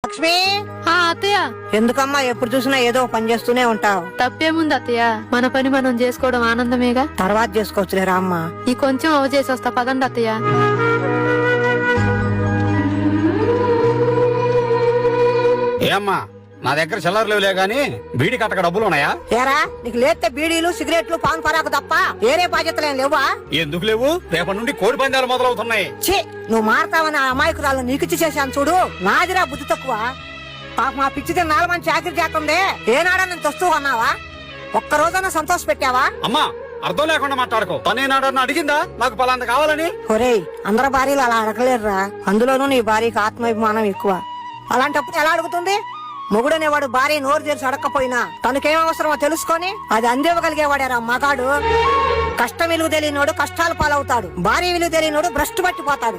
లక్ష్మి అత్తయ్య, ఎందుకమ్మా ఎప్పుడు చూసినా ఏదో పని చేస్తూనే ఉంటావు? తప్పేముంది అత్తయ్య, మన పని మనం చేసుకోవడం ఆనందమేగా. తర్వాత చేసుకోవచ్చులేరా అమ్మా. ఈ కొంచెం అవ చేసి వస్తా, పదండి అత్తయ్య. ఏమ్మా, నా దగ్గర చిల్లర లేవులే గాని బీడీ కట్టక డబ్బులు ఉన్నాయా? ఏరా, నీకు లేతే బీడీలు సిగరెట్లు పాన్ పరాకు తప్ప వేరే బాధ్యతలేం లేవా? ఎందుకు లేవు? రేపటి నుండి కోడి పందాలు మొదలవుతున్నాయి. ఛీ, నువ్వు మారతావని ఆ అమాయకురాలు నీకిచ్చి చేశాను చూడు. నాదిరా బుద్ధి తక్కువ. పాప మా పిచ్చితే 4 మంది చాకరీ చేస్తుంది. ఏనాడా నేను తొస్తూ అన్నావా? ఒక్క రోజన్నా సంతోష పెట్టావా? అమ్మా, అర్థం లేకుండా మాట్లాడుకో. తనేనాడన్నా అడిగిందా నాకు పలాంత కావాలని? ఒరేయ్, అందరి భార్యలు అలా అడగలేరురా. అందులోనూ నీ భార్యకి ఆత్మాభిమానం ఎక్కువ. అలాంటప్పుడు ఎలా అడుగుతుంది? మొగుడనేవాడు భార్య నోరు తెరిచి అడగకపోయినా తనకేం అవసరమో తెలుసుకొని అది అందివ్వగలిగేవాడేరా మగాడు. కష్టం విలువ తెలియనోడు కష్టాలు పాలవుతాడు. భార్య విలువ తెలియనోడు భ్రష్టు పట్టిపోతాడు.